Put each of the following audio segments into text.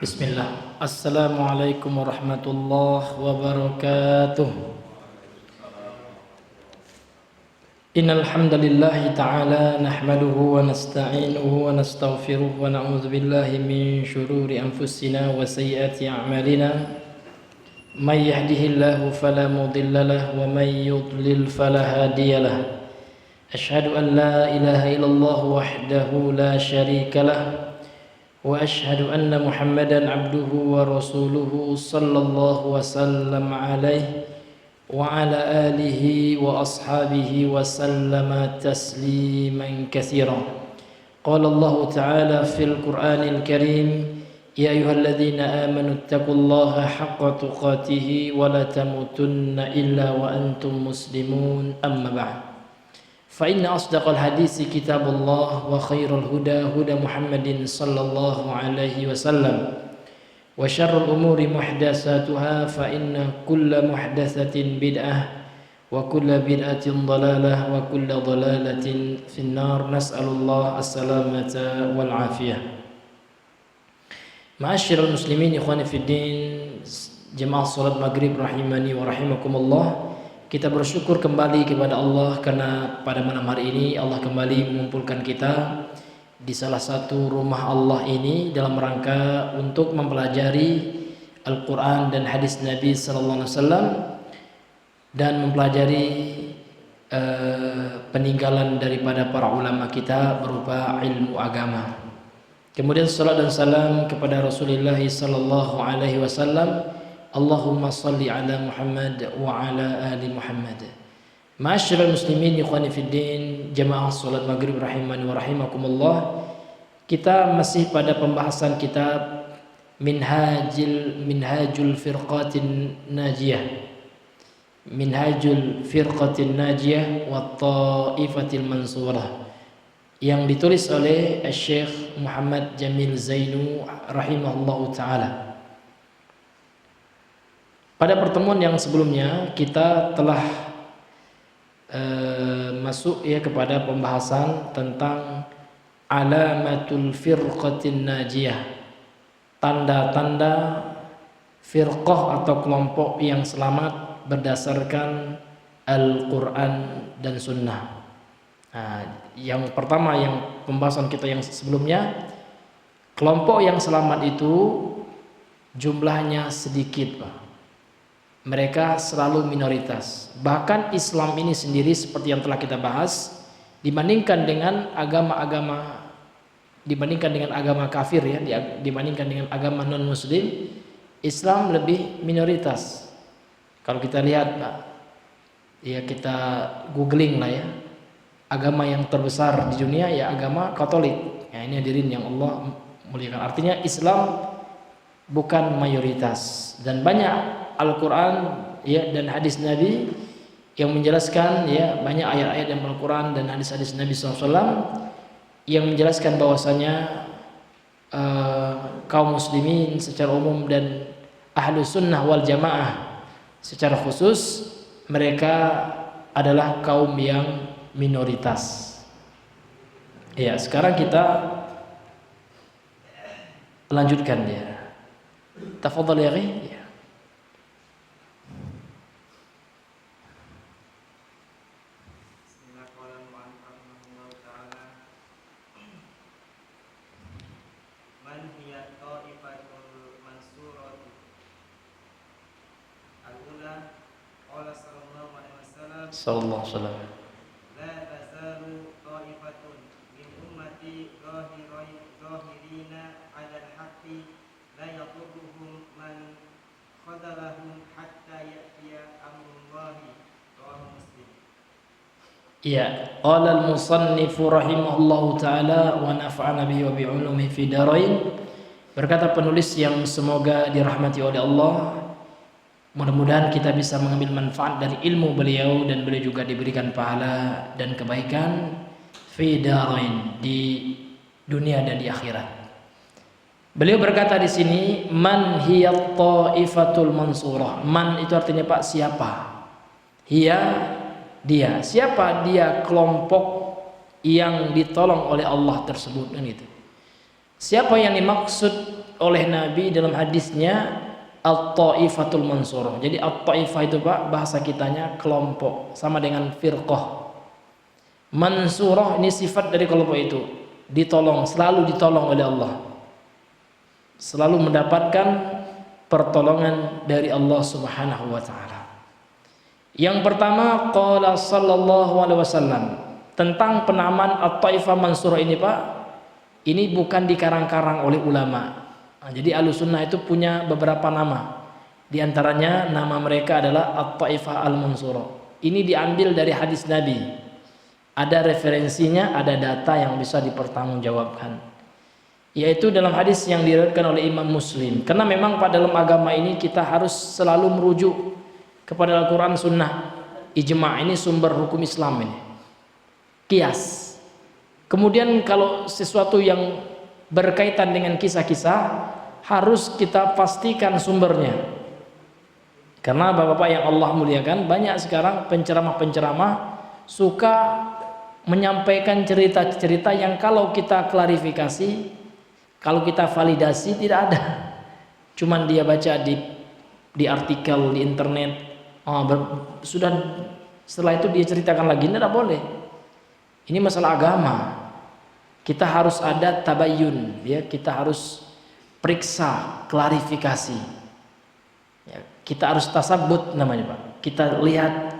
Bismillah. Assalamualaikum warahmatullahi wabarakatuh. Innal hamdalillah ta'ala nahmaduhu wa nasta'inuhu wa nastaghfiruh wa na'udzu billahi min shururi anfusina wa sayyiati a'malina. May yahdihillahu fala mudilla lahu wa may yudlil fala hadiya lahu. Asyhadu an la ilaha illallah wahdahu la syarika lahu وأشهد أن محمدا عبده ورسوله صلى الله وسلم عليه وعلى آله وأصحابه وسلم تسليما كثيرا. قال الله تعالى في القرآن الكريم: يا أيها الذين آمنوا اتقوا الله حق تقاته ولا تموتن إلا وأنتم مسلمون. أما بعد، فإن أصدق الحديث كتاب الله وخير الهدى هدى محمد صلى الله عليه وسلم وشر الأمور محدثاتها فإن كل محدثة بدعة وكل بدعة ضلالة وكل ضلالة في النار. نسأل الله السلامة والعافية. معاشر المسلمين إخواني في الدين جماعة صلاة maghrib rahimani wa rahimakumullah. Kita bersyukur kembali kepada Allah karena pada malam hari ini Allah kembali mengumpulkan kita di salah satu rumah Allah ini dalam rangka untuk mempelajari Al-Quran dan hadis Nabi sallallahu alaihi wasallam dan mempelajari peninggalan daripada para ulama kita berupa ilmu agama. Kemudian salat dan salam kepada Rasulullah sallallahu alaihi wasallam. Allahumma salli ala Muhammad wa ala ali Muhammad. Ma'asyiral muslimin ikhwani fiddin, jamaah salat maghrib rahimani wa rahimakumullah. Kita masih pada pembahasan kitab Minhajul Firqatin Najiyah. Minhajul Firqatin Najiyah wa Ta'ifatil Mansurah yang ditulis oleh Syekh Muhammad Jamil Zainu rahimahullahu taala. Pada pertemuan yang sebelumnya kita telah masuk kepada pembahasan tentang alamatul firqatin najiyah, tanda-tanda firqah atau kelompok yang selamat berdasarkan Al-Quran dan Sunnah. Nah, yang pertama, yang pembahasan kita yang sebelumnya, kelompok yang selamat itu jumlahnya sedikit, Pak. Mereka selalu minoritas. Bahkan Islam ini sendiri seperti yang telah kita bahas, dibandingkan dengan agama-agama, dibandingkan dengan agama kafir dibandingkan dengan agama non muslim, Islam lebih minoritas. Kalau kita lihat, kita googling lah agama yang terbesar di dunia agama Katolik. Ini hadirin yang Allah muliakan. Artinya Islam bukan mayoritas, dan banyak Al-Quran dan hadis Nabi yang menjelaskan banyak ayat-ayat dalam Al-Quran dan hadis-hadis Nabi SAW yang menjelaskan bahwasanya kaum muslimin secara umum dan ahlu sunnah wal jamaah secara khusus, mereka adalah kaum yang minoritas. Sekarang kita lanjutkan Tafadhal ya akhi. Sallallahu alaihi wasallam. La tazalu ta'ifatun min ummati zahirina 'ala al-haqqi la yadurruhum man khadalahum hatta ya'tiya amrullahi. Rawahu Muslim. Qala al-musannif rahimahullahu taala wa nafa'ana bihi wa bi'ulumihi fi darain. Berkata penulis yang semoga dirahmati oleh Allah, mudah-mudahan kita bisa mengambil manfaat dari ilmu beliau dan beliau juga diberikan pahala dan kebaikan fi darain, di dunia dan di akhirat. Beliau berkata di sini, man hiyat ta'ifatul mansurah. Man itu artinya Pak, siapa? Hiya, dia. Siapa dia kelompok yang ditolong oleh Allah tersebut, kan gitu. Siapa yang dimaksud oleh Nabi dalam hadisnya at-taifatul mansurah. Jadi at-taifah itu Pak bahasa kitanya kelompok, sama dengan firqah. Mansurah ini sifat dari kelompok itu, ditolong, selalu ditolong oleh Allah, selalu mendapatkan pertolongan dari Allah Subhanahu wa taala. Yang pertama, qala sallallahu alaihi wasallam, tentang penamaan at-taifah mansurah ini Pak, ini bukan dikarang-karang oleh ulama. Nah, jadi Ahlussunnah itu punya beberapa nama. Di antaranya nama mereka adalah at-taifah al-mansurah. Ini diambil dari hadis Nabi. Ada referensinya, ada data yang bisa dipertanggungjawabkan. Yaitu dalam hadis yang diriwayatkan oleh Imam Muslim. Karena memang pada dalam agama ini kita harus selalu merujuk kepada Al-Quran Sunnah. Ijma' ini sumber hukum Islam ini. Qiyas. Kemudian kalau sesuatu yang berkaitan dengan kisah-kisah harus kita pastikan sumbernya. Karena Bapak-bapak yang Allah muliakan, banyak sekarang penceramah-penceramah suka menyampaikan cerita-cerita yang kalau kita klarifikasi, kalau kita validasi tidak ada. Cuman dia baca di artikel di internet, sudah setelah itu dia ceritakan lagi, tidak boleh. Ini masalah agama. Kita harus ada tabayyun, ya, kita harus periksa, klarifikasi. Ya, kita harus tasabbut namanya Pak. Kita lihat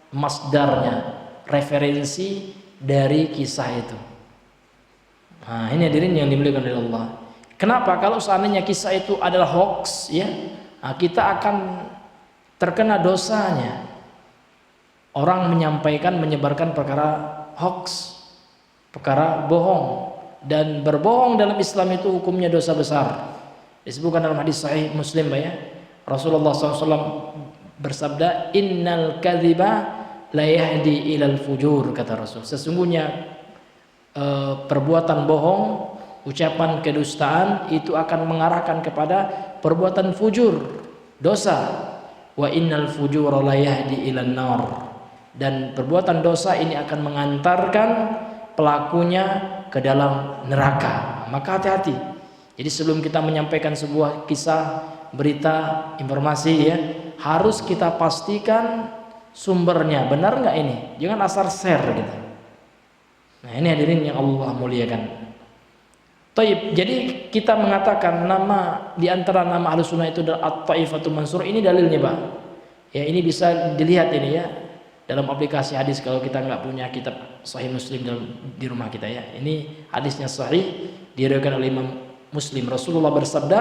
masdarnya, referensi dari kisah itu. Nah, ini hadirin yang dimuliakan oleh Allah. Kenapa? Kalau seandainya kisah itu adalah hoax, ya, nah, kita akan terkena dosanya. Orang menyampaikan, menyebarkan perkara hoax, perkara bohong, dan berbohong dalam Islam itu hukumnya dosa besar. Disebutkan dalam hadis sahih Muslim ya, Rasulullah SAW bersabda, innal kadhiba la yahdi ilal fujur, kata Rasul. Sesungguhnya perbuatan bohong, ucapan kedustaan itu akan mengarahkan kepada perbuatan fujur, dosa. Wa innal fujura la yahdi ilan nar, dan perbuatan dosa ini akan mengantarkan pelakunya ke dalam neraka. Maka hati-hati. Jadi sebelum kita menyampaikan sebuah kisah, berita, informasi, ya, harus kita pastikan sumbernya benar nggak ini. Jangan asal share gitu. Nah, ini hadirin yang Allah muliakan. Taib. Jadi kita mengatakan nama di antara nama Ahlussunnah itu adalah at-taifatul mansurah. Ini dalilnya, Pak. Ya, ini bisa dilihat ini ya dalam aplikasi hadis kalau kita nggak punya kitab Sahih Muslim di rumah kita ya. Ini hadisnya sahih diriwayatkan oleh Imam Muslim. Rasulullah bersabda,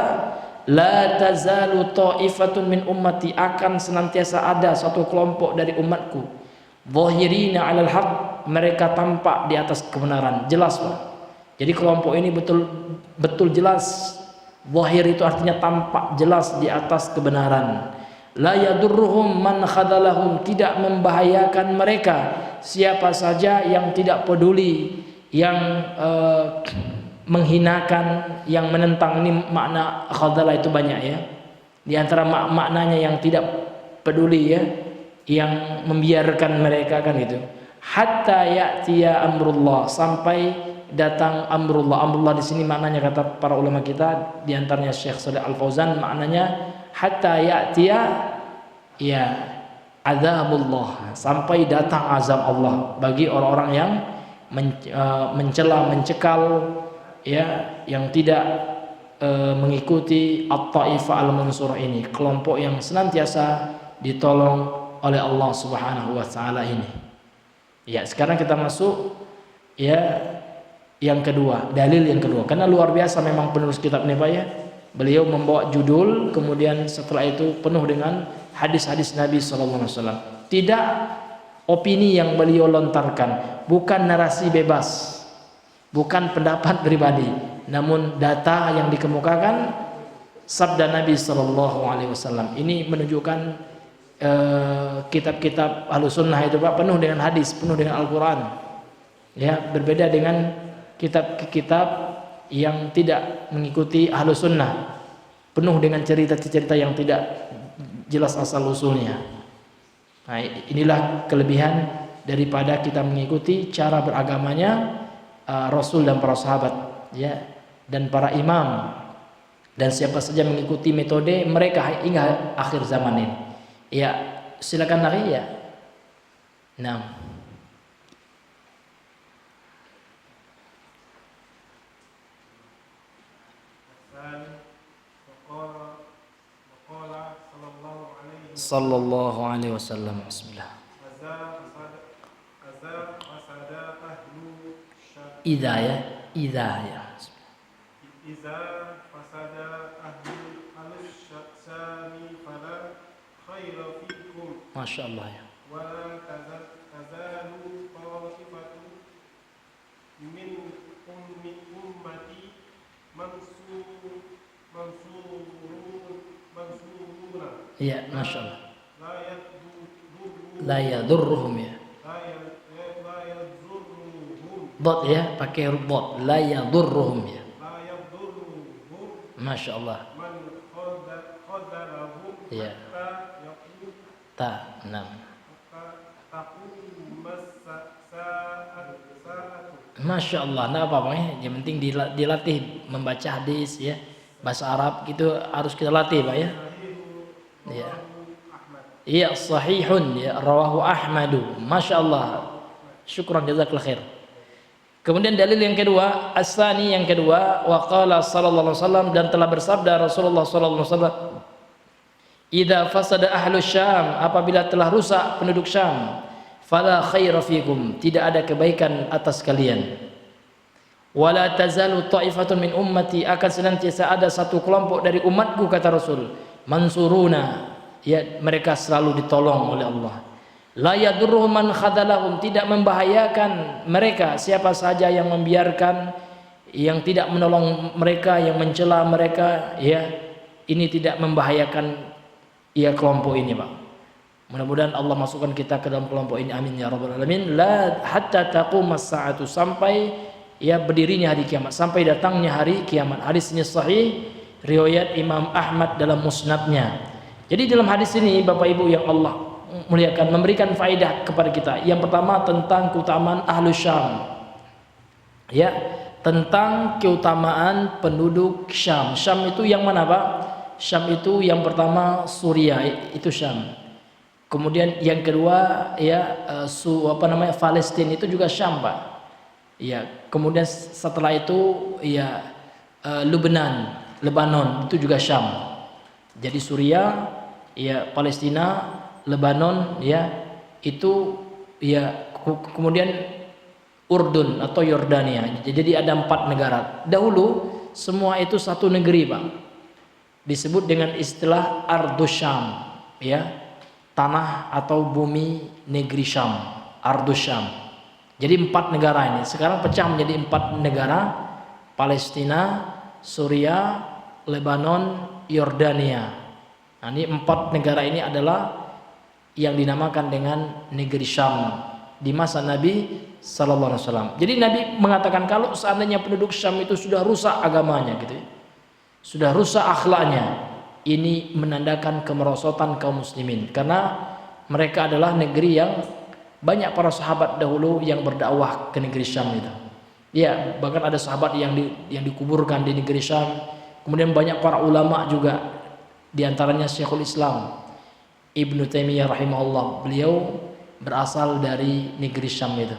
la tazalu ta'ifatun min ummati, akan senantiasa ada satu kelompok dari umatku, zahirina 'alal haq, mereka tampak di atas kebenaran. Jelas, Pak. Jadi kelompok ini betul jelas. Zahir itu artinya tampak jelas di atas kebenaran. La yadurruhum man khadalahum, tidak membahayakan mereka siapa saja yang tidak peduli, yang menghinakan, yang menentang. Ini makna khadalah itu banyak ya. Di antara maknanya yang tidak peduli ya, yang membiarkan mereka kan gitu. Hatta ya'tiya amrullah, sampai datang amrullah. Amrullah di sini maknanya kata para ulama kita, di antaranya Syekh Shalih Al Fauzan, maknanya hatta ya'tiya ya azabullah, sampai datang azab Allah bagi orang-orang yang mencela, mencekal ya, yang tidak mengikuti at-taifah al-mansurah ini, kelompok yang senantiasa ditolong oleh Allah Subhanahu wa taala ini. Ya, sekarang kita masuk ya yang kedua, dalil yang kedua. Karena luar biasa memang penulis kitab ini Pak ya. Beliau membawa judul, kemudian setelah itu penuh dengan hadis-hadis Nabi SAW. Tidak opini yang beliau lontarkan, bukan narasi bebas, bukan pendapat pribadi, namun data yang dikemukakan sabda Nabi SAW. Ini menunjukkan kitab-kitab Ahlussunnah itu Pak penuh dengan hadis, penuh dengan Al-Quran. Ya, berbeda dengan kitab-kitab yang tidak mengikuti Ahlussunnah, penuh dengan cerita-cerita yang tidak jelas asal usulnya. Nah, inilah kelebihan daripada kita mengikuti cara beragamanya Rasul dan para sahabat ya, dan para imam. Dan siapa saja mengikuti metode mereka hingga akhir zaman ini. Ya, silakan lagi ya. Nah. Sallallahu alaihi wasallam. Bismillah. Idza ya, idza ya. Iza fasada ahlul syami fala khaira fikum. Masya Allah ya. Wala tazalu ta'ifatu min ummati mansuruna. Iya, Masya Allah. La yadurruhum ya. Bot ya, pakai bot. La yadurruhum ya. Masya Allah. Ya. Ta, enam. Masya Allah, nah apa-apa ya. Yang penting dilatih membaca hadis ya, bahasa Arab gitu harus kita latih Pak ya. Ya. Iya sahihun ya, rawahu Ahmadu. Masya Allah. Syukran jazakallahu khair. Kemudian dalil yang kedua, as-tsani yang kedua, wa qala sallallahu alaihi wasallam, dan telah bersabda Rasulullah sallallahu alaihi wasallam, idza fasada ahlus Syam, apabila telah rusak penduduk Syam, fala khaira fikum, tidak ada kebaikan atas kalian. Wala tazalu ta'ifatun min ummati, akan senantiasa ada satu kelompok dari umatku kata Rasul, mansuruna, ya mereka selalu ditolong oleh Allah. La yadurruhum man khadalahum, tidak membahayakan mereka siapa saja yang membiarkan, yang tidak menolong mereka, yang mencela mereka, ya ini tidak membahayakan ya kelompok ini Pak. Mudah-mudahan Allah masukkan kita ke dalam kelompok ini, amin ya rabbal alamin. La hatta taqumas saatu, sampai ya berdirinya hari kiamat, sampai datangnya hari kiamat. Hadis ini sahih, riwayat Imam Ahmad dalam musnadnya. Jadi dalam hadis ini Bapak Ibu yang Allah muliakan, memberikan faedah kepada kita. Yang pertama tentang keutamaan ahlu Syam. Ya, tentang keutamaan penduduk Syam. Syam itu yang mana Pak? Syam itu yang pertama Suriah, itu Syam. Kemudian yang kedua ya Palestina itu juga Syam Pak. Ya, kemudian setelah itu ya Lebanon itu juga Syam. Jadi Suriah, ya Palestina, Lebanon, ya itu ya kemudian Urdun atau Yordania. Jadi ada 4 negara. Dahulu semua itu satu negeri Pak. Disebut dengan istilah Ardus Syam, ya tanah atau bumi negeri Syam, Ardus Syam. Jadi 4 negara ini sekarang pecah menjadi 4 negara: Palestina, Suriah, Lebanon, Yordania. Nah, ini 4 negara ini adalah yang dinamakan dengan negeri Syam di masa Nabi sallallahu alaihi wasallam. Jadi Nabi mengatakan kalau seandainya penduduk Syam itu sudah rusak agamanya gitu ya, sudah rusak akhlaknya, ini menandakan kemerosotan kaum muslimin, karena mereka adalah negeri yang banyak para sahabat dahulu yang berdakwah ke negeri Syam itu. Ya, bahkan ada sahabat yang dikuburkan di negeri Syam. Kemudian banyak para ulama juga, di antaranya Syekhul Islam Ibnu Taimiyah rahimahullah, beliau berasal dari negeri Syam itu.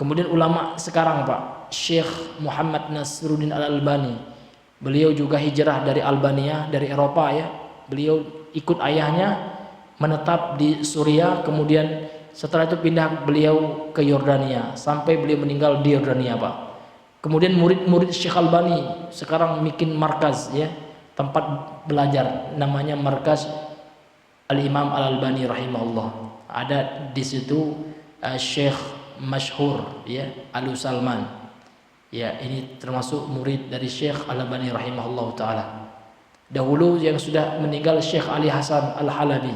Kemudian ulama sekarang Pak, Syekh Muhammad Nasruddin Al-Albani, beliau juga hijrah dari Albania, dari Eropa ya. Beliau ikut ayahnya menetap di Suriah, kemudian setelah itu pindah beliau ke Yordania sampai beliau meninggal di Yordania Pak. Kemudian murid-murid Syekh Albani sekarang bikin markaz ya, tempat belajar, namanya Markaz Al-Imam Al-Albani rahimahullah. Ada di situ Syekh masyhur ya, Alu Salman. Ya, ini termasuk murid dari Syekh Al-Albani rahimahullah taala. Dahulu yang sudah meninggal Syekh Ali Hasan Al-Halabi,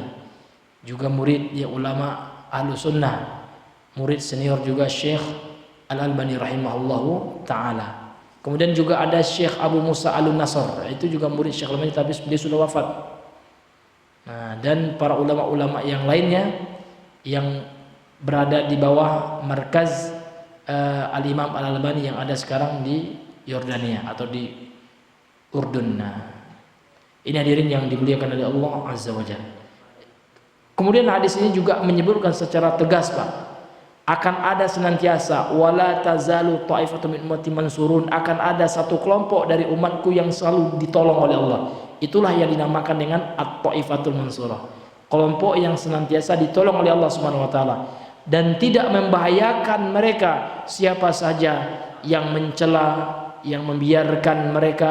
juga murid ya ulama Ahlu Sunnah. Murid senior juga Syekh Al-Albani rahimahullah taala. Kemudian juga ada Syekh Abu Musa Al-Nasr, itu juga murid Syekh Al-Albani tapi dia sudah wafat. Nah, dan para ulama-ulama yang lainnya yang berada di bawah markaz Al-Imam Al-Albani yang ada sekarang di Yordania atau di Urdun. Nah, Ini hadirin yang dimuliakan oleh Allah Azza wa Jalla. Kemudian hadis ini juga menyebutkan secara tegas, Pak, akan ada senantiasa wala tazalu ta'ifatun min ummati mansurun, akan ada satu kelompok dari umatku yang selalu ditolong oleh Allah. Itulah yang dinamakan dengan at-ta'ifatul mansurah, kelompok yang senantiasa ditolong oleh Allah Subhanahu wa taala dan tidak membahayakan mereka siapa saja yang mencela, yang membiarkan mereka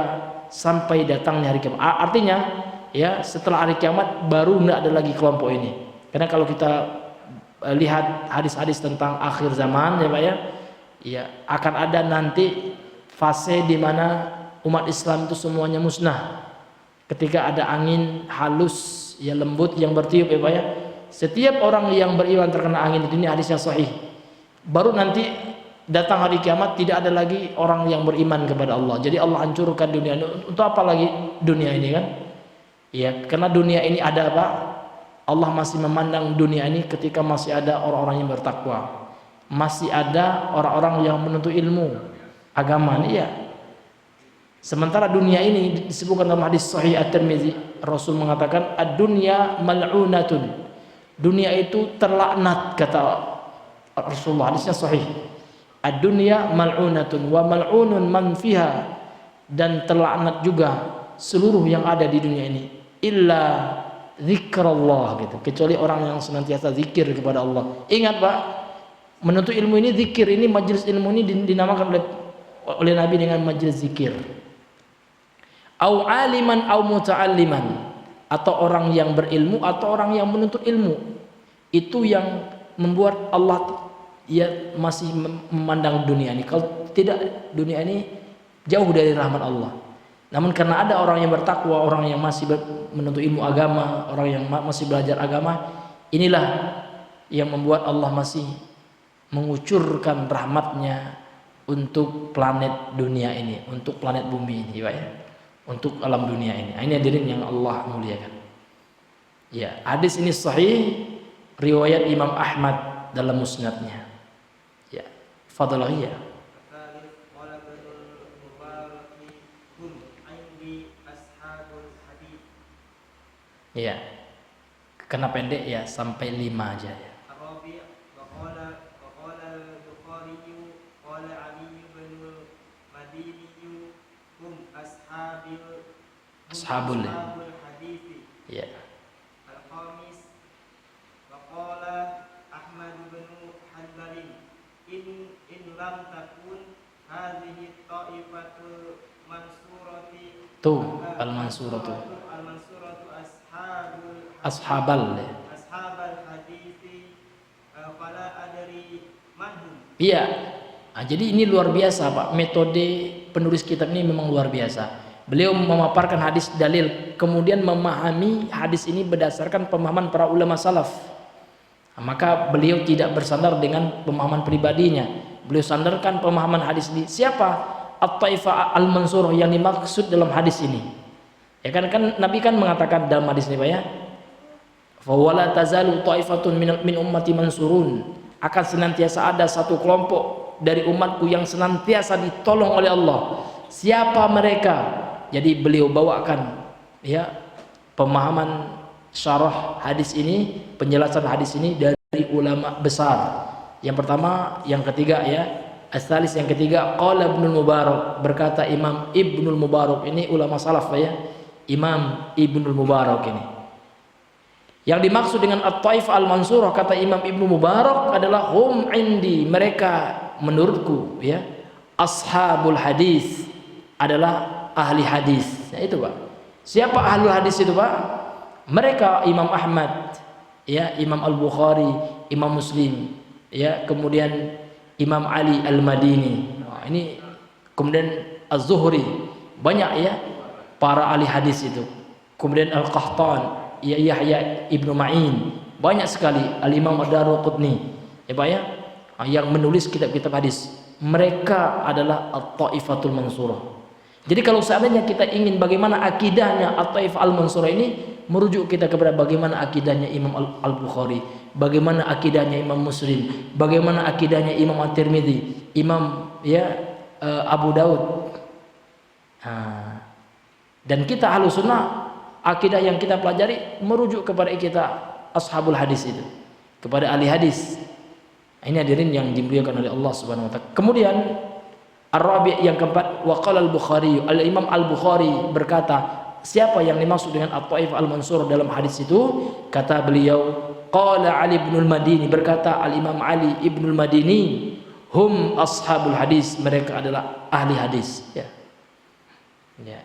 sampai datangnya hari kiamat. Artinya ya, setelah hari kiamat baru tidak ada lagi kelompok ini. Karena kalau kita lihat hadis-hadis tentang akhir zaman ya Pak ya, ya akan ada nanti fase di mana umat Islam itu semuanya musnah. Ketika ada angin halus ya lembut yang bertiup ya Pak ya, setiap orang yang beriman terkena angin, ini hadis yang sahih. Baru nanti datang hari kiamat tidak ada lagi orang yang beriman kepada Allah. Jadi Allah hancurkan dunia ini. Untuk apa lagi dunia ini kan? Ya, karena dunia ini ada apa? Allah masih memandang dunia ini ketika masih ada orang-orang yang bertakwa, masih ada orang-orang yang menuntut ilmu agama. Iya. Sementara dunia ini disebutkan dalam hadis sahih At-Tirmizi, Rasul mengatakan ad-dunya mal'unatun. Dunia itu terlaknat, kata Rasulullah, hadisnya sahih. Ad-dunya mal'unatun wa mal'unun man fiha, dan terlaknat juga seluruh yang ada di dunia ini illa zikrullah gitu, kecuali orang yang senantiasa zikir kepada Allah. Ingat Pak, menuntut ilmu ini zikir, ini majelis ilmu ini dinamakan oleh Nabi dengan majelis zikir. Au aliman au muta'alliman, atau orang yang berilmu atau orang yang menuntut ilmu. Itu yang membuat Allah ya masih memandang dunia ini. Kalau tidak, dunia ini jauh dari rahmat Allah. Namun karena ada orang yang bertakwa, orang yang masih menuntut ilmu agama, orang yang masih belajar agama, inilah yang membuat Allah masih mengucurkan rahmatnya untuk planet dunia ini, untuk planet bumi ini, Pak ya, untuk alam dunia ini. Ini hadirin yang Allah muliakan. Ya, hadis ini sahih, riwayat Imam Ahmad dalam musnadnya. Ya, fadhalah ya. Ya, kena pendek ya, sampai 5 aja ya. Ashabul ya. Al-Khamis waqala Ahmad bin Hanbal in lam takun hadhihi ta'ifatul mansurati Tuh al-mansuratu ashabal hadithi fala adri manhum. Iya. Nah, jadi ini luar biasa Pak, metode penulis kitab ini memang luar biasa. Beliau memaparkan hadis dalil, kemudian memahami hadis ini berdasarkan pemahaman para ulama salaf. Nah, maka beliau tidak bersandar dengan pemahaman pribadinya. Beliau sandarkan pemahaman hadis ini. Siapa at-taifah al-mansurah yang dimaksud dalam hadis ini? Ya kan Nabi kan mengatakan dalam hadis ini Pak ya, fa wala tazalu ta'ifatun min ummati mansurun, akan senantiasa ada satu kelompok dari umatku yang senantiasa ditolong oleh Allah. Siapa mereka? Jadi beliau bawakan ya pemahaman syarah hadis ini, penjelasan hadis ini dari ulama besar. Yang pertama, yang ketiga ya, as-salis yang ketiga, qala Ibnul Mubarak, berkata Imam Ibnul Mubarak, ini ulama salaf ya, Imam Ibnul Mubarak ini. Yang dimaksud dengan at-taifah al-mansurah, kata Imam Ibnu Mubarak, adalah hum indi, mereka menurutku ya, ashabul hadis, adalah ahli hadis. Nah, itu Pak. Siapa ahli hadis itu Pak? Mereka Imam Ahmad, ya, Imam Al-Bukhari, Imam Muslim, ya, kemudian Imam Ali Al-Madini. Nah, ini kemudian Az-Zuhri, banyak ya para ahli hadis itu. Kemudian Al-Qahtan, ya, Yahya Ibnu Ma'in, banyak sekali. Al-Imam Ad-Daruqutni, ya Pak ya, yang menulis kitab-kitab hadis. Mereka adalah at-taifatul mansurah. Jadi kalau seandainya kita ingin bagaimana akidahnya at-taifah al-mansurah ini, merujuk kita kepada bagaimana akidahnya Imam Al-Bukhari, bagaimana akidahnya Imam Muslim, bagaimana akidahnya Imam At-Tirmidzi, Imam ya Abu Daud. Dan kita Ahlus Sunnah akidah yang kita pelajari merujuk kepada kita ashabul hadis itu, kepada ahli hadis. Ini hadirin yang dimuliakan oleh Allah Subhanahu wa taala. Kemudian Ar-Rabi' yang keempat, wa qala al-Bukhari, al-Imam Al-Bukhari berkata, siapa yang dimaksud dengan At-Taifah Al-Mansur dalam hadis itu? Kata beliau, qala Ali ibn al-Madini, berkata Al-Imam Ali ibn al-Madini, hum ashabul hadis, mereka adalah ahli hadis, ya. Ya.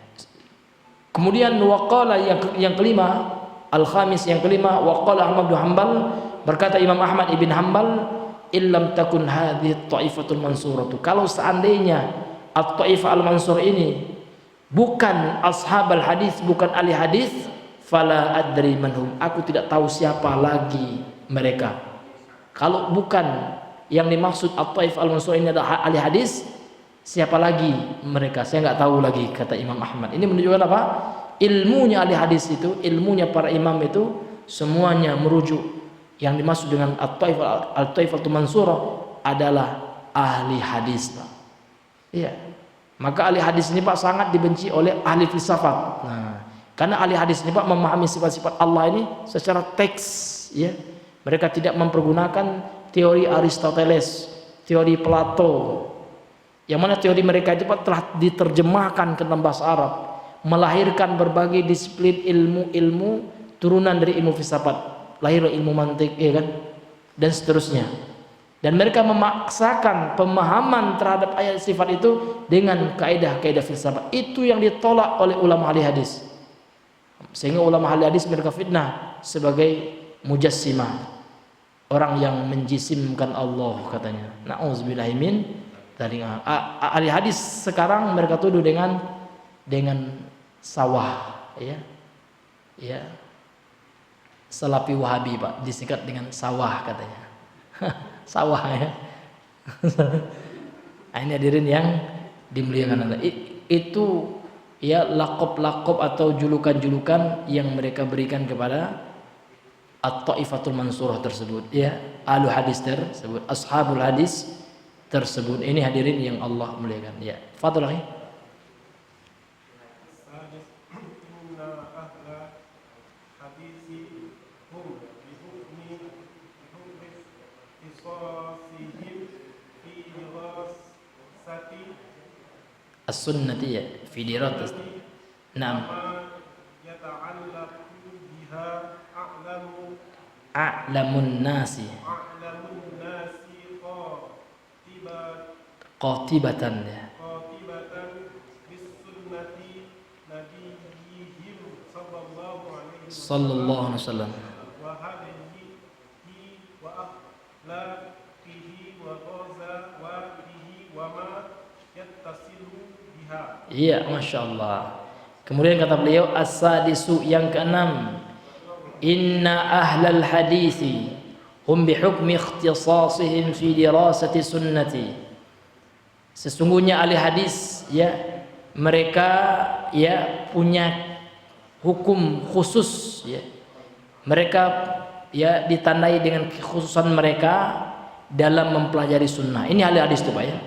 Kemudian waqala yang kelima, al-khamis yang kelima, waqala Ahmad bin Hanbal, berkata Imam Ahmad ibn Hanbal, illam takun hadhihi at-taifatul mansuratu, kalau seandainya at-taifah al-mansur ini bukan ashabul hadis, bukan ahli hadis, fala adri manhum, aku tidak tahu siapa lagi mereka. Kalau bukan yang dimaksud at-taifah al-mansur ini adalah ahli hadis, siapa lagi mereka? Saya nggak tahu lagi, kata Imam Ahmad. Ini menunjukkan apa? Ilmunya ahli hadis itu, ilmunya para imam itu semuanya merujuk, yang dimaksud dengan at-taifah al-mansurah adalah ahli hadis, Pak. Iya. Maka ahli hadis ini, Pak, sangat dibenci oleh ahli filsafat. Nah, karena ahli hadis ini, Pak, memahami sifat-sifat Allah ini secara teks, ya. Mereka tidak mempergunakan teori Aristoteles, teori Plato. Yang mana teori mereka itu, Pak, telah diterjemahkan ke dalam bahasa Arab, melahirkan berbagai disiplin ilmu-ilmu turunan dari ilmu filsafat. Lahir ilmu mantik, ya kan, dan seterusnya. Dan mereka memaksakan pemahaman terhadap ayat sifat itu dengan kaidah-kaidah filsafat. Itu yang ditolak oleh ulama ahli hadis. Sehingga ulama ahli hadis mereka fitnah sebagai mujassimah, orang yang menjisimkan Allah, katanya. Nauzubillahi min dzalik. Ahli hadis sekarang mereka tuduh dengan sawah, ya. Ya. Salafi Wahabi, Pak, disingkat dengan sawah, katanya. Sawah, ya. Ini hadirin yang dimuliakan Allah. Itu ya lakop-lakop atau julukan-julukan yang mereka berikan kepada at-taifatul mansurah tersebut, ya, ahlu hadis tersebut, ashabul hadis tersebut. Ini hadirin yang Allah muliakan, ya. Fadhil akhi. As-sunnati, ya, fi diratas. Naam. A'lamun nasi qatibatan, ya. Sallallahu alaihi wasallam. Iya, Masya Allah. Kemudian kata beliau, as-sadisu, yang keenam, inna ahlal hadithi hum bihukmi ikhtisasihim fi dirasati sunnati, sesungguhnya ahli hadis, ya, mereka, ya, punya hukum khusus, ya. Mereka, ya, ditandai dengan kekhususan mereka dalam mempelajari sunnah. Ini ahli hadis itu, Pak, ya.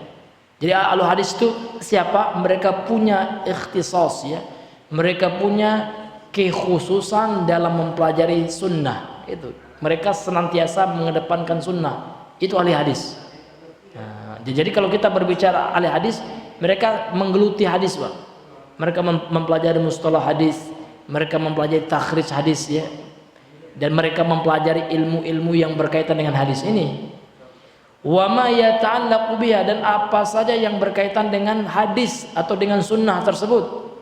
Jadi ahli hadis itu siapa? Mereka punya ikhtisas, ya. Mereka punya kekhususan dalam mempelajari sunnah. Itu. Mereka senantiasa mengedepankan sunnah. Itu ahli hadis. Nah, jadi kalau kita berbicara ahli hadis, mereka menggeluti hadis, Pak. Mereka mempelajari mustalah hadis, mereka mempelajari takhrij hadis, ya. Dan mereka mempelajari ilmu-ilmu yang berkaitan dengan hadis ini. Wa ma yata'allaqu biha, dan apa saja yang berkaitan dengan hadis atau dengan sunnah tersebut.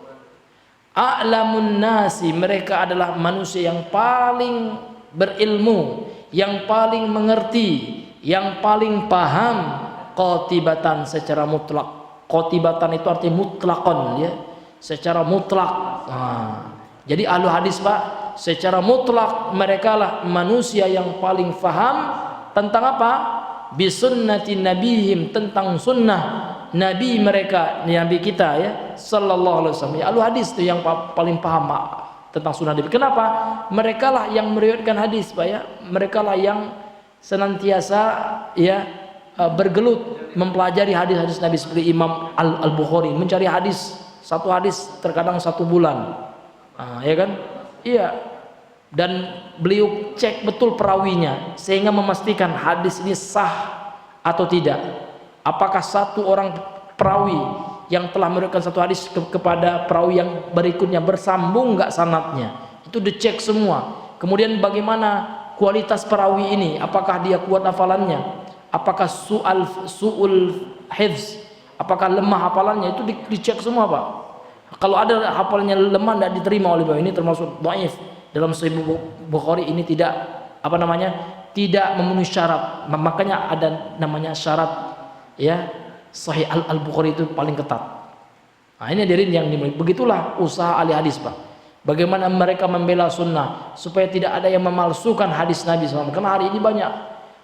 A'lamun nasi, mereka adalah manusia yang paling berilmu, yang paling mengerti, yang paling paham, qatibatan, secara mutlak. Qatibatan itu artinya mutlakon, ya, secara mutlak. Nah, jadi ahlu hadis, Pak, secara mutlak mereka lah manusia yang paling paham tentang apa? Bisunnati nabihim, tentang sunnah nabi mereka, nabi kita, ya, sallallahu alaihi wasallam. Ya, ahlu hadis itu yang paling paham tentang sunnah nabi. Kenapa? Mereka lah yang meriwayatkan hadis, Pak, ya. Mereka lah yang senantiasa, ya, bergelut mempelajari hadis-hadis Nabi, seperti Imam Al-Bukhari mencari hadis, satu hadis terkadang 1 bulan, ya kan. Iya. Dan beliau cek betul perawinya sehingga memastikan hadis ini sah atau tidak. Apakah satu orang perawi yang telah meriwayatkan satu hadis kepada perawi yang berikutnya bersambung nggak sanadnya, itu dicek semua. Kemudian bagaimana kualitas perawi ini, apakah dia kuat hafalannya, apakah su'ul hifz, apakah lemah hafalannya, itu dicek semua Pak. Kalau ada hafalannya lemah tidak diterima oleh beliau, ini termasuk dhaif. Dalam Sahih Bukhari ini tidak tidak memenuhi syarat. Makanya ada namanya syarat ya, Sahih Al-Bukhari itu paling ketat. Nah, ini hadirin yang dimulai. Begitulah usaha ahli hadis Pak. Bagaimana mereka membela sunnah supaya tidak ada yang memalsukan hadis Nabi SAW. Karena hari ini banyak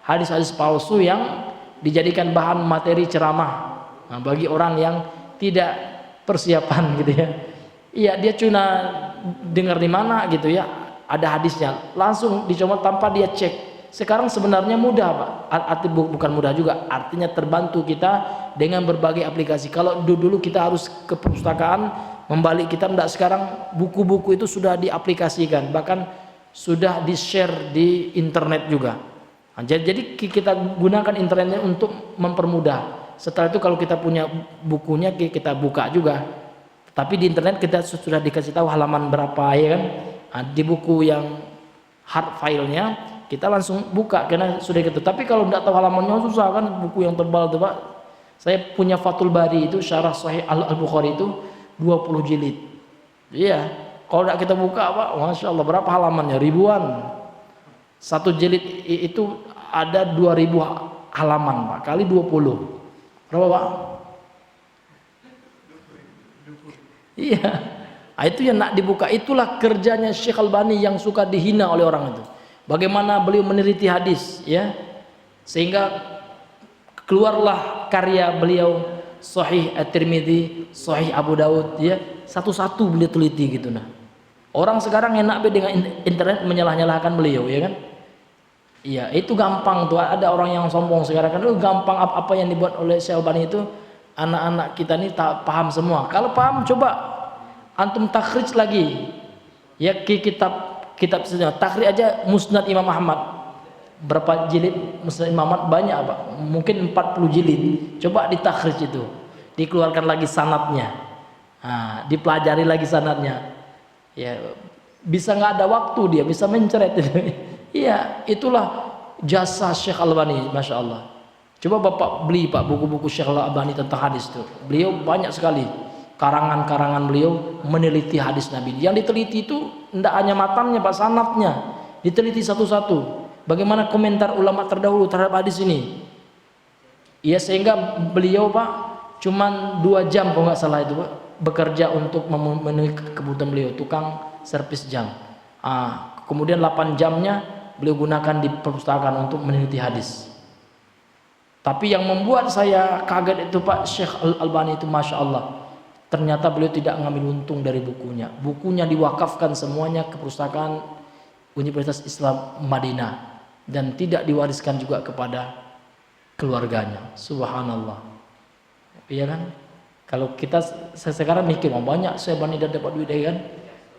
hadis-hadis palsu yang dijadikan bahan materi ceramah. Nah, bagi orang yang tidak persiapan gitu ya. Iya, dia cuma dengar di mana gitu ya, ada hadisnya, langsung dicoba tanpa dia cek. Sekarang sebenarnya mudah Pak, bukan mudah juga, artinya terbantu kita dengan berbagai aplikasi. Kalau dulu kita harus ke perpustakaan membalik kitab, enggak, sekarang buku-buku itu sudah diaplikasikan, bahkan sudah di-share di internet juga. Nah, jadi kita gunakan internetnya untuk mempermudah. Setelah itu kalau kita punya bukunya kita buka juga. Tapi di internet kita sudah dikasih tahu halaman berapa ya kan. Nah, di buku yang hard filenya kita langsung buka karena sudah gitu. Tapi kalau tidak tahu halamannya susah kan, buku yang tebal tuh Pak. Saya punya Fathul Bari itu syarah Sahih Al-Bukhari itu 20 jilid. Iya, kalau tidak kita buka Pak, Masya Allah, berapa halamannya? Ribuan. Satu jilid itu ada 2000 halaman Pak, kali 20. Berapa Pak? Iya, nah, itu yang nak dibuka. Itulah kerjanya Syekh Albani yang suka dihina oleh orang itu. Bagaimana beliau meneliti hadis, ya, sehingga keluarlah karya beliau Sahih At-Tirmidzi, Sahih Abu Daud, ya, satu-satu beliau teliti gitu. Nah, orang sekarang enak dengan internet menyalah-nyalahkan beliau, ya kan? Iya, itu gampang tuh. Ada orang yang sombong sekarang kan, gampang apa yang dibuat oleh Syekh Albani itu. Anak-anak kita ini tak paham semua. Kalau paham coba antum takhrij lagi. Ya, kitab saja. Takhrij aja Musnad Imam Ahmad. Berapa jilid Musnad Imam Ahmad? Banyak Pak. Mungkin 40 jilid. Coba ditakhrij itu. Dikeluarkan lagi sanadnya. Nah, dipelajari lagi sanadnya. Ya, bisa nggak ada waktu dia bisa mencret. Iya, itulah jasa Syekh Albani, Masya Allah. Coba Bapak beli Pak buku-buku Syekh Al-Albani tentang hadis itu. Beliau banyak sekali karangan-karangan beliau meneliti hadis Nabi. Yang diteliti itu tidak hanya matanya Pak, sanadnya diteliti satu-satu. Bagaimana komentar ulama terdahulu terhadap hadis ini? Ya, sehingga beliau Pak cuman 2 jam kalau nggak salah itu Pak, bekerja untuk memenuhi kebutuhan beliau, tukang servis jam. Kemudian 8 jamnya beliau gunakan di perpustakaan untuk meneliti hadis. Tapi yang membuat saya kaget itu Pak, Syekh Al-Albani itu Masya Allah, ternyata beliau tidak mengambil untung dari bukunya. Bukunya diwakafkan semuanya ke perpustakaan Universitas Islam Madinah dan tidak diwariskan juga kepada keluarganya. Subhanallah. Iya kan? Kalau kita sekarang mikir, banyak Syekh Albani dan dapat duit kan?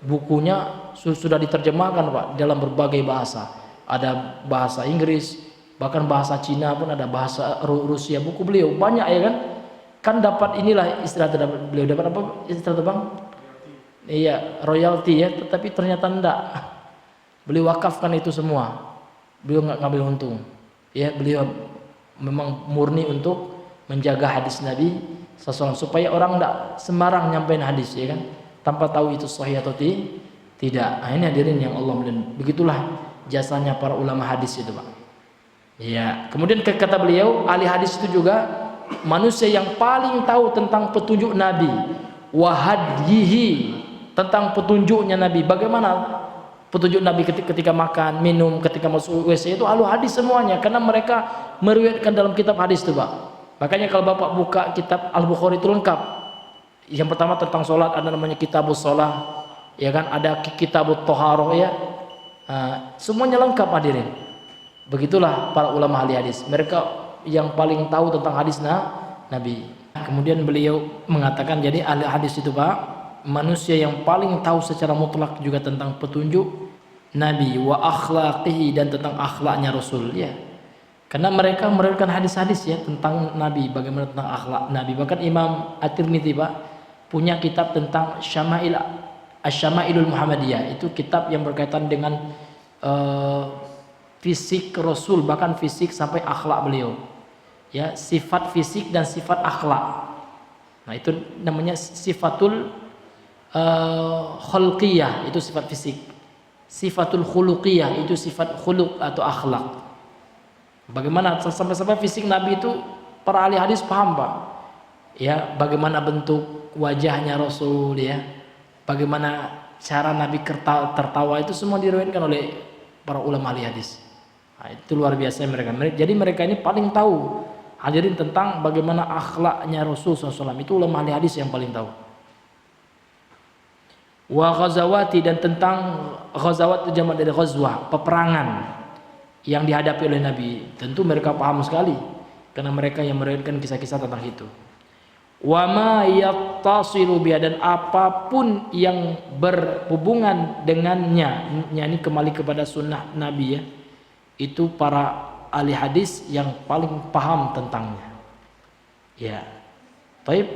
Bukunya sudah diterjemahkan Pak dalam berbagai bahasa. Ada bahasa Inggris, bahkan bahasa Cina pun ada, bahasa Rusia. Buku beliau banyak ya kan? Kan dapat inilah istilah beliau dapat apa istilah Bang? Iya, royalti ya, tetapi ternyata enggak. Beliau wakafkan itu semua. Beliau nggak ngambil untung. Ya, beliau memang murni untuk menjaga hadis Nabi SAW supaya orang enggak sembarang nyampein hadis ya kan? Tanpa tahu itu sahih atau tidak. Nah, ini hadirin yang Allah muliakan. Begitulah jasanya para ulama hadis itu Pak. Ya, kemudian kata beliau, ahli hadis itu juga manusia yang paling tahu tentang petunjuk Nabi, wahadyihi, tentang petunjuknya Nabi. Bagaimana petunjuk Nabi ketika makan, minum, ketika masuk WC, itu ahli hadis semuanya, karena mereka meriwayatkan dalam kitab hadis itu Pak. Makanya kalau Bapak buka kitab Al-Bukhari itu lengkap. Yang pertama tentang sholat ada namanya Kitabus Sholah, ya kan, ada Kitabut Toharoh ya. Semuanya lengkap hadirin. Begitulah para ulama ahli hadis, mereka yang paling tahu tentang hadis Nabi. Kemudian beliau mengatakan, jadi ahli hadis itu Pak, manusia yang paling tahu secara mutlak juga tentang petunjuk Nabi, wa akhlaqihi, dan tentang akhlaknya Rasul, ya. Karena mereka meriwayatkan hadis-hadis ya tentang Nabi, bagaimana tentang akhlak Nabi. Bahkan Imam At-Tirmidzi Pak punya kitab tentang Asy-Syama'ilul Muhammadiyah. Itu kitab yang berkaitan dengan fisik Rasul, bahkan fisik sampai akhlak beliau. Ya, sifat fisik dan sifat akhlak. Nah, itu namanya sifatul khulqiyah, itu sifat fisik. Sifatul khuluqiyah itu sifat khuluq atau akhlak. Bagaimana sampai-sampai fisik Nabi itu para ahli hadis paham Pak. Ya, bagaimana bentuk wajahnya Rasul ya. Bagaimana cara Nabi tertawa itu semua diriwayatkan oleh para ulama ahli hadis. Nah, itu luar biasa mereka. Jadi mereka ini paling tahu hadirin tentang bagaimana akhlaknya Rasul SAW. Itu ulama ahli hadis yang paling tahu. Wa ghazawati, dan tentang ghazawat itu jamak dari ghazwah, peperangan yang dihadapi oleh Nabi. Tentu mereka paham sekali karena mereka yang meriwayatkan kisah-kisah tentang itu. Wa ma yattasilu biha, dan apapun yang berhubungan dengannya, yakni kembali kepada sunnah Nabi ya. Itu para ahli hadis yang paling paham tentangnya. Ya. Baik.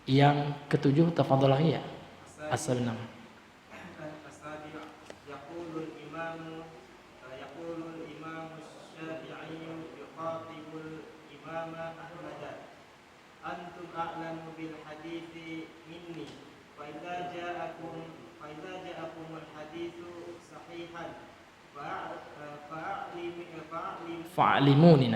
Yang ketujuh tafadhalah ya. As-sabi'un. Yaqulul imam Syafi'i yuqatibul imam Ahmad, antum a'lamu bil hadithi minni, fa idza ja'akum al hadithu sahihan fa'limuni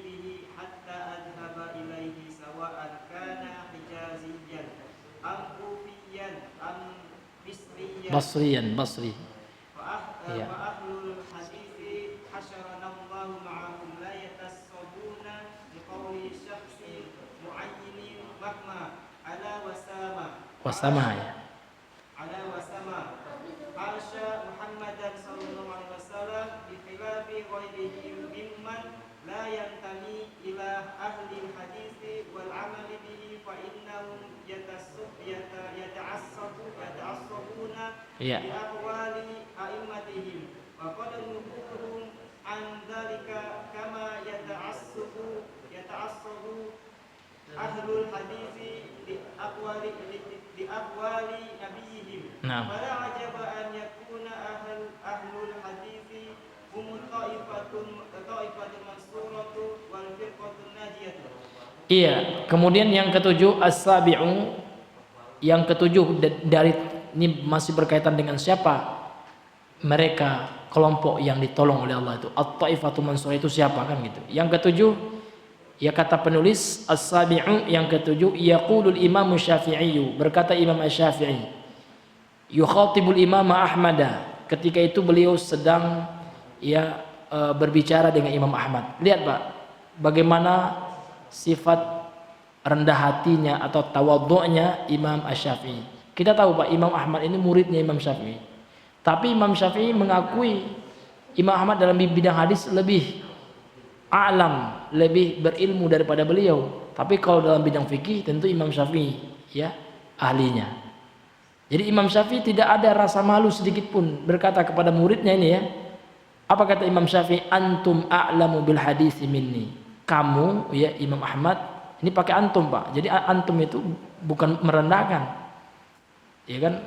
bihi hatta adhaba ilaihi sawa'an kana hijaziyan am kufiyan am basriyan Basri. Ya. wa ahlul hadithi hasyaranallahu ma'ahum la yatassabuna liqawli syakhsi mu'ayyinin mahma ala Wasama ya. ala wasama Hasya Muhammadan sallallahu alaihi wasallam bi khilafi ghairihi mimman la yantami ila ahli hadis wal amal bihi fa innahum yata'assabuna bi aqwali a'immatihim wa qad nubuhum an dzalika kama yata'assabu ahlul hadis di aqwali nabiyihim. Fala ajaba an yakuna ahlul hadis hum ta'ifatun mansuratu wal firqatun najiyatu. Iya, kemudian yang ketujuh as-sabi'u, yang ketujuh dari ini masih berkaitan dengan siapa mereka, kelompok yang ditolong oleh Allah itu. At-ta'ifatul mansurah itu siapa kan gitu. Yang ketujuh, ya kata penulis as-sabi'u, yang ketujuh, yaqulul imam Syafi'i, berkata Imam Asy-Syafi'i, yukhatibul imam Ahmad, ketika itu beliau sedang ya berbicara dengan Imam Ahmad. Lihat Pak, bagaimana sifat rendah hatinya atau tawadhu'nya Imam Asy-Syafi'i. Kita tahu Pak, Imam Ahmad ini muridnya Imam Syafi'i. Tapi Imam Syafi'i mengakui Imam Ahmad dalam bidang hadis lebih a'lam, lebih berilmu daripada beliau. Tapi kalau dalam bidang fikih tentu Imam Syafi'i ya ahlinya. Jadi Imam Syafi'i tidak ada rasa malu sedikit pun berkata kepada muridnya ini ya. Apa kata Imam Syafi'i? Antum a'lamu bil hadisi minni. Kamu ya Imam Ahmad, ini pakai antum Pak. Jadi antum itu bukan merendahkan. Ya kan?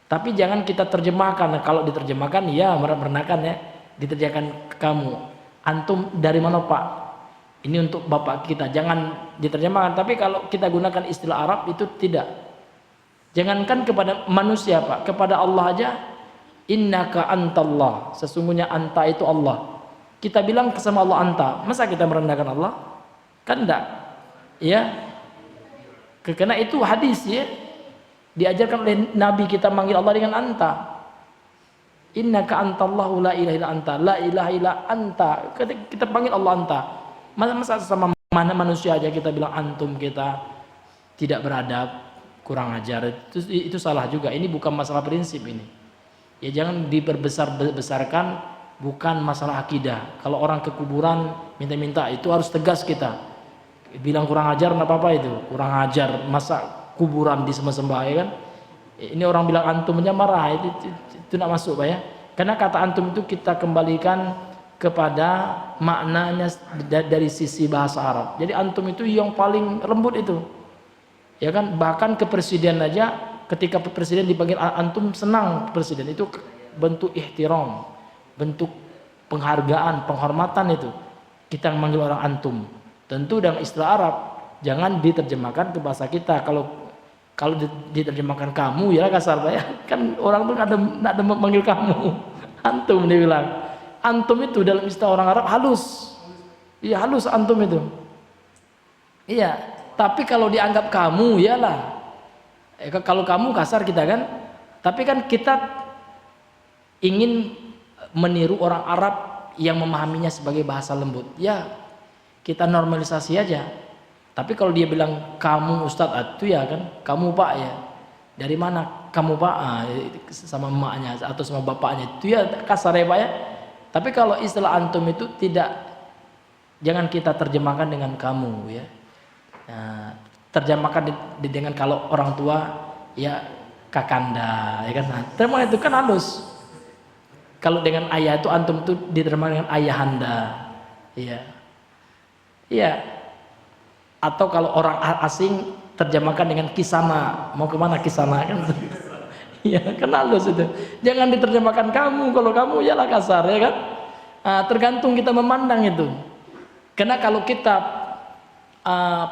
Tapi jangan kita terjemahkan. Kalau diterjemahkan ya merendahkan ya. Diterjemahkan kamu. Antum dari mana Pak? Ini untuk bapak kita. Jangan diterjemahkan. Tapi kalau kita gunakan istilah Arab itu tidak. Jangankan kepada manusia Pak, kepada Allah aja. Innaka antallah. Sesungguhnya anta itu Allah. Kita bilang sama Allah anta. Masa kita merendahkan Allah? Kan enggak. Ya. Karena itu hadis ya. Diajarkan oleh Nabi kita manggil Allah dengan anta. Innaka antallahu la ilaha illa anta. La ilaha illa anta. Kita panggil Allah anta. Masa sama mana manusia aja kita bilang antum, kita tidak beradab, kurang ajar. Itu salah juga. Ini bukan masalah prinsip ini. Ya jangan diperbesar-besarkan, bukan masalah akidah. Kalau orang ke kuburan minta-minta itu harus tegas kita. Bilang kurang ajar enggak apa-apa itu. Kurang ajar, masa kuburan disembah-sembah ya kan. Ini orang bilang antum aja marah, itu tidak masuk Pak ya. Karena kata antum itu kita kembalikan kepada maknanya dari sisi bahasa Arab. Jadi antum itu yang paling lembut itu. Ya kan, bahkan ke presiden aja ketika presiden dipanggil antum senang presiden, itu bentuk ihtiram, bentuk penghargaan, penghormatan itu. Kita memanggil orang antum. Tentu dalam istilah Arab jangan diterjemahkan ke bahasa kita. Kalau diterjemahkan kamu ya kasar Pak ya. Kan orang tuh ada memanggil kamu. Antum dia bilang. Antum itu dalam istilah orang Arab halus. Iya halus antum itu. Iya, tapi kalau dianggap kamu iyalah. Kalau kamu kasar kita kan. Tapi kan kita ingin meniru orang Arab yang memahaminya sebagai bahasa lembut. Ya, kita normalisasi aja. Tapi kalau dia bilang kamu Ustadz itu ya kan, kamu Pak ya. Dari mana kamu Pak? Sama emaknya atau sama bapaknya itu ya kasar ya Pak ya. Tapi kalau istilah antum itu tidak, jangan kita terjemahkan dengan kamu ya. Nah, terjemahkan dengan kalau orang tua ya kakanda ya kan. Nah, terima itu kan halus. Kalau dengan ayah itu antum itu diterjemahkan dengan ayahanda. Iya. Iya. Atau kalau orang asing terjemahkan dengan kisana. Mau kemana kisana kan? Iya kan halus itu. Jangan diterjemahkan kamu. Kalau kamu yalah kasar ya kan. Tergantung kita memandang itu. Karena kalau kita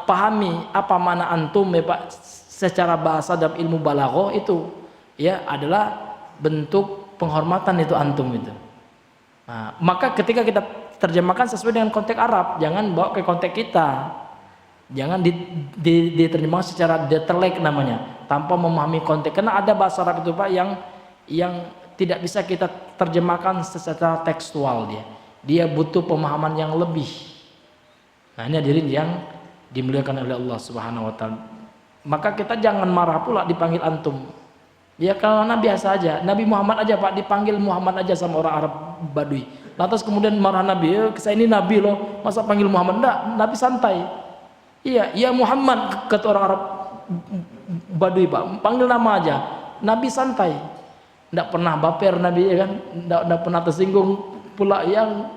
pahami apa mana antum ya Pak secara bahasa dalam ilmu balaghah itu ya adalah bentuk penghormatan itu antum itu. Maka ketika kita terjemahkan sesuai dengan konteks Arab, jangan bawa ke konteks kita. Jangan diterjemahkan secara detailek namanya, tanpa memahami konteks. Karena ada bahasa Arab itu Pak yang tidak bisa kita terjemahkan secara tekstual dia. Dia butuh pemahaman yang lebih. Nah, ini hadirin yang dimuliakan oleh Allah Subhanahu wa taala. Maka kita jangan marah pula dipanggil antum. Ya karena biasa aja. Nabi Muhammad aja Pak dipanggil Muhammad aja sama orang Arab Badui. Lantas kemudian marah Nabi, saya ini Nabi loh, masa panggil Muhammad? Enggak, Nabi santai. Iya, ya Muhammad kata orang Arab Badui Pak, panggil nama aja. Nabi santai, tidak pernah baper Nabi ya kan, tidak pernah tersinggung pula yang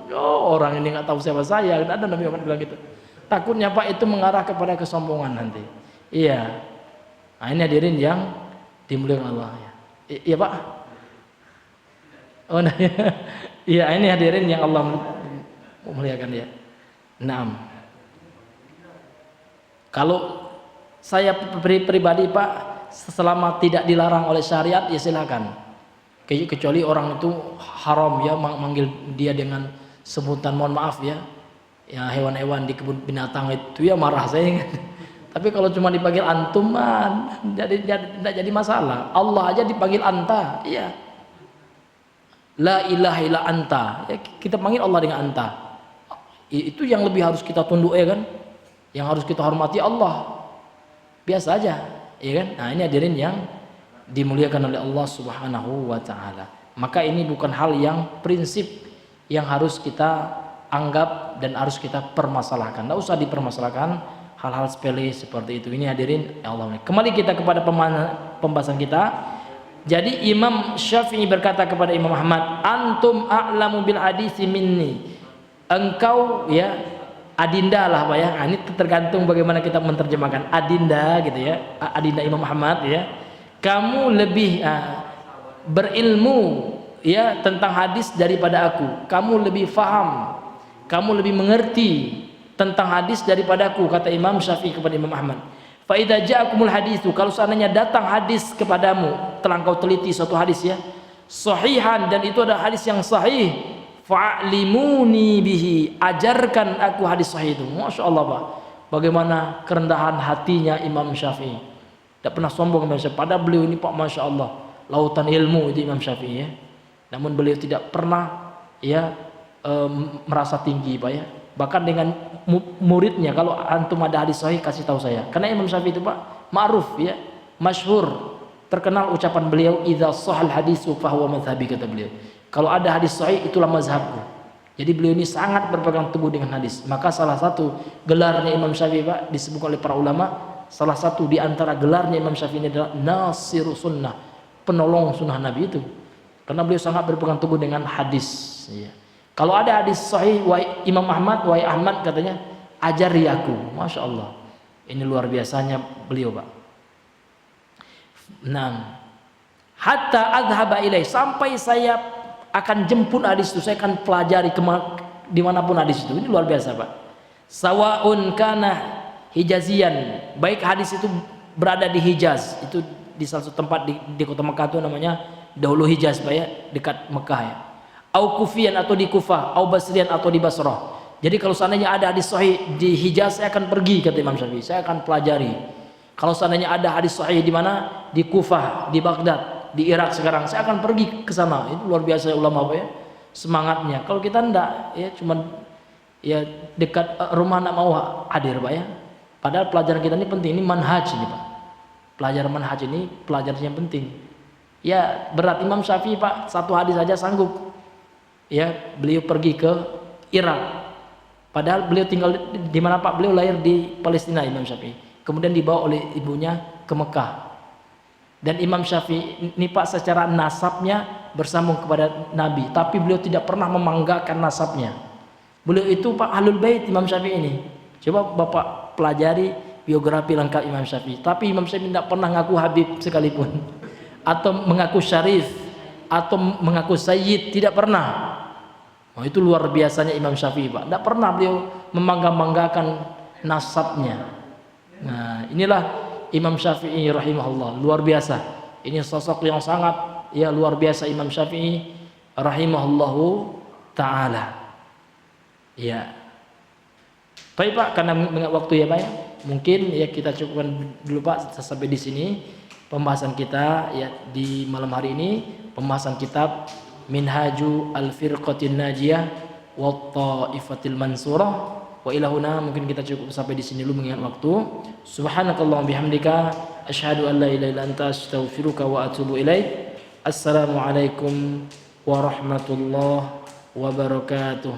orang ini nggak tahu siapa saya. Tidak ada Nabi Muhammad bilang gitu. Takutnya Pak itu mengarah kepada kesombongan nanti. Iya, nah ini hadirin yang dimuliakan Allah ya. Iya Pak. Oh nah, iya ini hadirin yang Allah muliakan ya. Naam. Kalau saya pribadi Pak, selama tidak dilarang oleh syariat ya silakan. Kecuali orang itu haram ya manggil dia dengan sebutan mohon maaf ya hewan-hewan di kebun binatang itu ya marah saya. Tapi kalau cuma dipanggil antum tidak jadi masalah. Allah aja dipanggil anta, iya. La ilaha illa anta. Ya, kita panggil Allah dengan anta. Itu yang lebih harus kita tunduk ya kan. Yang harus kita hormati Allah. Biasa aja, ya kan? Nah, ini hadirin yang dimuliakan oleh Allah Subhanahu wa taala. Maka ini bukan hal yang prinsip yang harus kita anggap dan harus kita permasalahkan. Tidak usah dipermasalahkan hal-hal sepele seperti itu. Ini hadirin ya Allah. Kembali kita kepada pembahasan kita. Jadi Imam Syafi'i berkata kepada Imam Ahmad, "Antum a'lamu bil hadisi minni." Engkau ya adinda lah Pak ya. Nah, ini tergantung bagaimana kita menerjemahkan adinda gitu ya. Adinda Imam Ahmad ya. Kamu lebih berilmu ya tentang hadis daripada aku. Kamu lebih faham. Kamu lebih mengerti tentang hadis daripada aku, kata Imam Syafi'i kepada Imam Ahmad. Fa idza ja'akumul haditsu, kalau seandainya datang hadis kepadamu, telah engkau teliti suatu hadis ya, sahihan, dan itu adalah hadis yang sahih, fa'limuni bihi, ajarkan aku hadis sahih itu. Masya Allah Pak, bagaimana kerendahan hatinya Imam Syafi'i. Tidak pernah sombong Imam Syafi'i. Padahal beliau ini Pak, Masya Allah, lautan ilmu itu Imam Syafi'i ya. Namun beliau tidak pernah ya merasa tinggi Pak ya. Bahkan dengan muridnya, kalau antum ada hadis sahih kasih tahu saya. Karena Imam Syafi'i itu Pak ma'ruf ya, masyhur, terkenal ucapan beliau, idza shahal hadisu fa huwa madhhabi, kata beliau. Kalau ada hadis sahih itulah mazhabku. Jadi beliau ini sangat berpegang teguh dengan hadis. Maka salah satu gelarnya Imam Syafi'i Pak disebut oleh para ulama salah satu di antara gelarnya Imam Syafi'i ini adalah Nasirus Sunnah, penolong sunnah Nabi itu. Karena beliau sangat berpegang teguh dengan hadis. Ya. Kalau ada hadis sahih, wahai Imam Ahmad, wahai Ahmad katanya, ajari aku. Masya Allah. Ini luar biasanya beliau, Pak. Nah, hatta adhaba ilaih, sampai saya akan jemput hadis itu, saya akan pelajari dimanapun hadis itu. Ini luar biasa, Pak. Sawaun kana hijazian, baik hadis itu berada di Hijaz, itu di salah satu tempat di kota Mekah itu namanya dahulu Hijaz, Pak ya, dekat Mekah ya. Au Kufian, atau di Kufah, au Basrian, atau di Basrah. Jadi kalau seandainya ada hadis sahih di Hijaz, saya akan pergi, kata Imam Syafi'i, saya akan pelajari. Kalau seandainya ada hadis sahih di mana? Di Kufah, di Baghdad, di Irak sekarang, saya akan pergi ke sana. Itu luar biasa ulama, Pak ya, semangatnya. Kalau kita enggak, ya cuman ya dekat rumah nak mau hadir, Pak ya. Padahal pelajaran kita ini penting, ini manhaj ini, Pak. Pelajaran manhaj ini pelajaran yang penting. Ya berat Imam Syafi'i, Pak, satu hadis saja sanggup. Ya beliau pergi ke Irak. Padahal beliau tinggal di mana, Pak? Beliau lahir di Palestina, Imam Syafi'i. Kemudian dibawa oleh ibunya ke Mekah. Dan Imam Syafi'i ini, Pak, secara nasabnya bersambung kepada Nabi, tapi beliau tidak pernah memanggakan nasabnya. Beliau itu, Pak, Ahlul Bait Imam Syafi'i ini. Coba Bapak pelajari biografi lengkap Imam Syafi'i. Tapi Imam Syafi'i tidak pernah ngaku Habib sekalipun, atau mengaku Syarif, atau mengaku Sayyid, tidak pernah. Oh, itu luar biasanya Imam Syafi'i, Pak. Tidak pernah beliau membanggakan nasabnya. Nah, inilah Imam Syafi'i rahimahullah, luar biasa. Ini sosok yang sangat ya luar biasa Imam Syafi'i rahimahullahu taala. Ya. Baik, Pak, karena mengingat waktu ya, Pak ya. Mungkin ya kita cukupkan dulu, Pak, sampai di sini pembahasan kita ya di malam hari ini, pembahasan kitab Minhaju Al-Firqatin Najiyah wa Ta'ifatil Mansurah. Wa ila huna, mungkin kita cukup sampai di sini dulu mengingat waktu. Subhanakallahumma bihamdika asyhadu an la ilaha illa anta astaghfiruka wa atubu ilaik. Assalamualaikum warahmatullahi wabarakatuh.